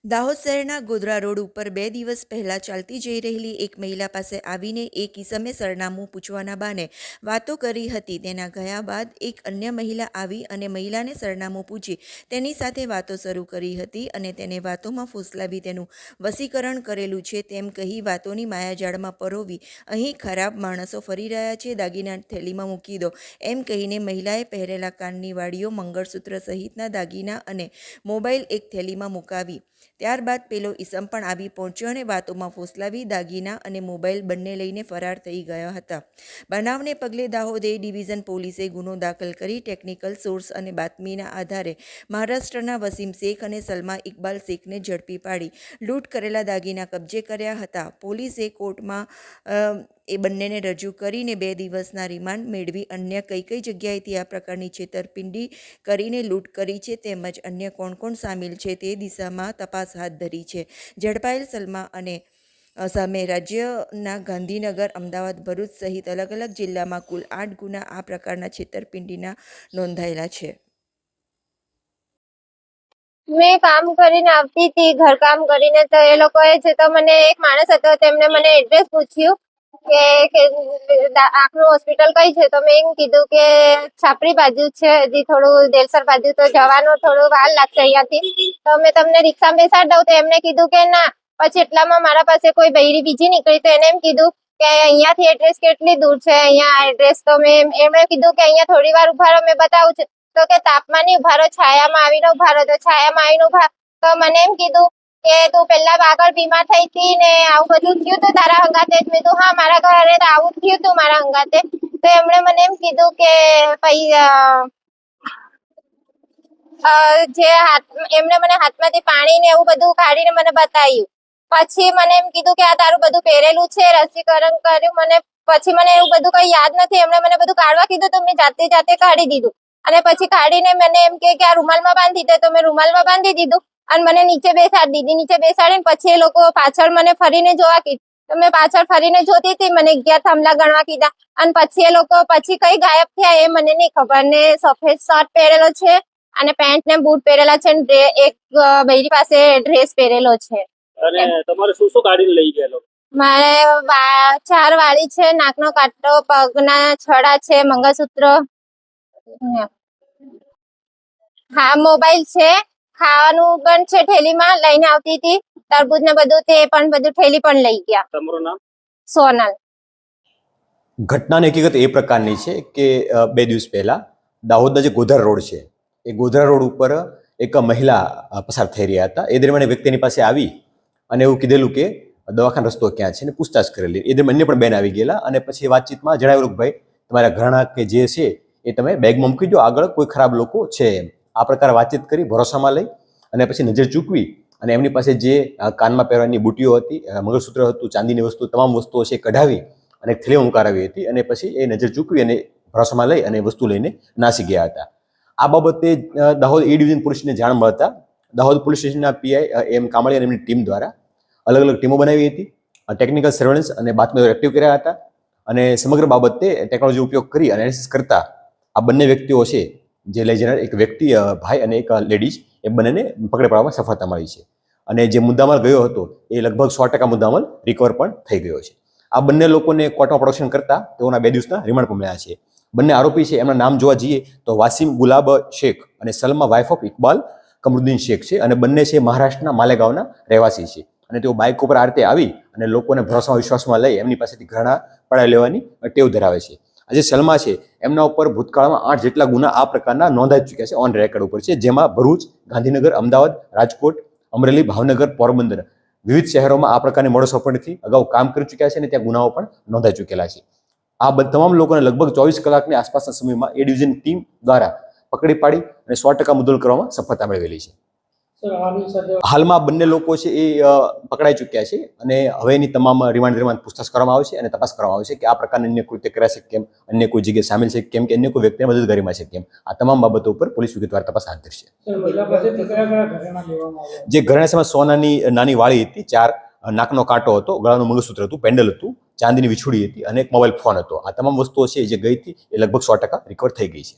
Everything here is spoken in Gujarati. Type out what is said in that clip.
દાહોદ શહેરના ગોધરા રોડ ઉપર 2 દિવસ પહેલા ચાલતી જઈ રહેલી એક મહિલા પાસે આવીને એક ઈસમે સરનામું પૂછવાના બહાને વાતો કરી હતી. તેના ગયા બાદ એક અન્ય મહિલા આવી અને મહિલાને સરનામું પૂછી તેની સાથે વાતો શરૂ કરી હતી અને તેને વાતોમાં ફૂસલાવી તેનું વશીકરણ કરેલું છે તેમ કહી વાતોની માયાજાળમાં પરોવી અહીં ખરાબ માણસો ફરી રહ્યા છે, દાગીના થેલીમાં મૂકી દો એમ કહીને મહિલાએ પહેરેલા કાનની વાડીઓ, મંગળસૂત્ર સહિતના દાગીના અને મોબાઈલ એક થેલીમાં મુકાવી. ત્યારબાદ પેલો ઈસમ પણ આવી પહોંચ્યો અને વાતોમાં ફોસલાવી દાગીના અને મોબાઈલ બંને લઈને ફરાર થઈ ગયા હતા. બનાવને પગલે દાહોદ એ ડિવિઝન પોલીસે ગુનો દાખલ કરી ટેકનિકલ સોર્સ અને બાતમીના આધારે મહારાષ્ટ્રના વસીમ શેખ અને સલમા ઇકબાલ શેખને ઝડપી પાડી લૂંટ કરેલા દાગીના કબજે કર્યા હતા. પોલીસે કોર્ટમાં એ બંનેને રજૂ કરીને 2 દિવસના રિમાન્ડ મેળવી અન્ય કઈ જગ્યાએથી આ પ્રકારની છેતરપિંડી કરીને લૂંટ કરી છે તેમજ અન્ય કોણ કોણ સામેલ છે તે દિશામાં તપાસ હાથ ધરી છે. ઝડપાયેલ સલમા અને સામે રાજ્યના ગાંધીનગર, અમદાવાદ, ભરૂચ સહિત અલગ અલગ જિલ્લામાં કુલ 8 ગુના આ પ્રકારના છેતરપિંડીના નોંધાયેલા છે. મેં કામ કરીને આવતી હતી, ઘરકામ કરીને, તો એ લોકોએ છે તો મને એક માણસ હતો તેમને મને એડ્રેસ પૂછ્યું કે આંખનું હોસ્પિટલ કઈ છે, તો મેં એમ કીધું કે છાપરી બાજુ છે, હજી થોડું દેલસર બાજુ તો જવાનું થોડું વાર લાગશે અહીંયાથી, તો મેં તમને રિક્ષામાં બેસાડી દઉં. તો એમને કીધું કે ના. પછી એટલામાં મારા પાસે કોઈ બૈરી બીજી નીકળી, તો એને એમ કીધું કે અહીંયાથી એડ્રેસ કેટલી દૂર છે, અહીંયા એડ્રેસ. તો એમણે કીધું કે અહીંયા થોડી વાર ઉભા રહો, મેં બતાવું છું. તો કે તાપમાં નહીં ઉભા રહો, છાયામાં આવીને ઉભા રહો. તો છાયામાં આવીને ઉભા. તો મને એમ કીધું કે તું પેલા આગળ બીમાર થઈ હતી ને આવું બધું થયું હતું તારા હંગાતે. મેં કીધું હા, મારા ઘરે તો આવું થયું હતું મારા હંગાતે. તો એમણે મને એમ કીધું કે એમણે મને હાથમાંથી પાણી ને એવું બધું કાઢીને મને બતાવ્યું. પછી મને એમ કીધું કે આ તારું બધું પહેરેલું છે, રસીકરણ કર્યું. મને પછી મને એવું બધું કઈ યાદ નથી. એમણે મને બધું કાઢવા કીધું તો મેં જાતે કાઢી દીધું. અને પછી કાઢીને મને એમ કે આ રૂમાલમાં બાંધી દે, તો મેં રૂમાલમાં બાંધી દીધું અને મને નીચે બેસાડી દીધી. નીચે બેસાડીને પછી એ લોકો પાછળ મને ફરીને જોવા કીધું. તો મેં પાછળ ફરીને જોતી હતી. મને 11 થાંભલા ગણવા કીધા અને પછી એ લોકો પછી કઈ ગાયબ થયા એ મને નહીં ખબર. ને સફેદ શર્ટ પહેરેલો છે અને પેન્ટ ને બૂટ પહેરેલા છે ને એક બૈરી પાસે ડ્રેસ પહેરેલો છે. અને તમારે શું શું કાઢીને લઈ ગયેલો? મારે 4 વાળી છે, નાકનો કાંટો, પગના છડા છે, મંગળસૂત્ર, હા મોબાઈલ છે, ખાવાનું પણ છે, થેલીમાં લઈને આવતી હતી, તરબૂચ ને બધું, તે પણ બધું થેલી પણ લઈ ગયા. તમારું નામ? સોનલ. ઘટનાની હકીકત એ પ્રકારની છે કે 2 દિવસ પહેલા દાહોદના જે ગોધરા રોડ છે એ ગોધરા રોડ ઉપર એક મહિલા પસાર થઈ રહ્યા હતા. એ દરમિયાન વ્યક્તિની પાસે આવી અને એવું કીધેલું કે દવાખાના રસ્તો ક્યાં છે ને પૂછતાછ કરેલી. એ દરમિયાન અન્ય પણ બેન આવી ગયેલા અને પછી વાતચીતમાં જણાવેલું કે ભાઈ તમારા ઘરણા કે જે છે એ તમે બેગમાં મૂકી દો, આગળ કોઈ ખરાબ લોકો છે એમ. આ પ્રકારે વાતચીત કરી, ભરોસામાં લઈ અને પછી નજર ચૂકવી અને એમની પાસે જે કાનમાં પહેરવાની બુટીઓ હતી, મંગળસૂત્ર હતું, ચાંદીની વસ્તુ, તમામ વસ્તુઓ છે કઢાવી અને થેલીમાં મુકાવી હતી અને પછી એ નજર ચૂકવી અને ભરોસામાં લઈ અને વસ્તુ લઈને નાસી ગયા હતા. આ બાબતે દાહોદ એ ડિવિઝન પોલીસને જાણ મળતા દાહોદ પોલીસ સ્ટેશનના પીઆઈ એમ કામળી અને એમની ટીમ દ્વારા અલગ અલગ ટીમો બનાવી હતી. ટેકનિકલ સર્વેલન્સ અને બાતમીઓ એક્ટિવ કર્યા હતા અને સમગ્ર બાબતે ટેકનોલોજી ઉપયોગ કરી એનાલિસિસ કરતા આ બંને વ્યક્તિઓ છે જે લઈ જનાર, એક વ્યક્તિ ભાઈ અને એક લેડીઝ, એ બંનેને પકડી પાડવામાં સફળતા મળી છે. અને જે મુદ્દામાલ ગયો હતો એ લગભગ 100% મુદ્દામાલ રિકવર પણ થઈ ગયો છે. આ બંને લોકોને કોર્ટમાં પ્રોડક્શન કરતા તેઓના 2 દિવસના રિમાન્ડ પણ મળ્યા છે. બંને આરોપી છે એમના નામ જોવા જઈએ તો વાસીમ ગુલાબ શેખ અને સલમા વાઇફ ઓફ ઇકબાલ કમરુદ્દીન શેખ છે અને બંને છે મહારાષ્ટ્રના માલેગાંવના રહેવાસી છે. અને તેઓ બાઇક ઉપર આ રીતે આવી અને લોકોને ભરોસામાં વિશ્વાસમાં લઈ એમની પાસેથી ઘરણા પડાવી લેવાની ટેવ ધરાવે છે. આજે સલમા છે એમના ઉપર ભૂતકાળમાં 8 જેટલા ગુના આ પ્રકારના નોંધાઈ ચૂક્યા છે, ઓન રેકોર્ડ ઉપર છે, જેમાં ભરૂચ, ગાંધીનગર, અમદાવાદ, રાજકોટ, અમરેલી, ભાવનગર, પોરબંદર વિવિધ શહેરોમાં આ પ્રકારની મોડસ ઓપરેન્ડીથી અગાઉ કામ કરી ચૂક્યા છે અને ત્યાં ગુનાઓ પણ નોંધાઈ ચૂકેલા છે. આ તમામ લોકોને લગભગ 24 કલાકની આસપાસના સમયમાં એ ડિવિઝન ટીમ દ્વારા પકડી પાડી અને 100% મુદ્દલ કરવામાં સફળતા મેળવેલી છે. હાલમાં બંને લોકો છે એ પકડાઈ ચૂક્યા છે અને હવે એની તમામ રિમાન્ડ પૂછતાછ કરવામાં આવે છે અને તપાસ કરવામાં આવે છે કે આ પ્રકારના અન્ય કૃત્ય કર્યા છે કેમ, અન્ય કોઈ જગ્યાએ સામેલ છે કેમ, કે અન્ય કોઈ વ્યક્તિને મદદગારીમાં છે કેમ. આ તમામ બાબતો ઉપર પોલીસ વિગતવાર તપાસ હાથ ધરશે. જે ઘરેણામાં સોનાની નાની વાળી હતી, 4 નાકનો કાંટો હતો, ગળાનું મંગળસૂત્ર હતું, પેન્ડલ હતું, ચાંદીની વિછુડી હતી અને એક મોબાઈલ ફોન હતો. આ તમામ વસ્તુઓ છે જે ગઈ હતી એ લગભગ 100% રિકવર થઈ ગઈ છે.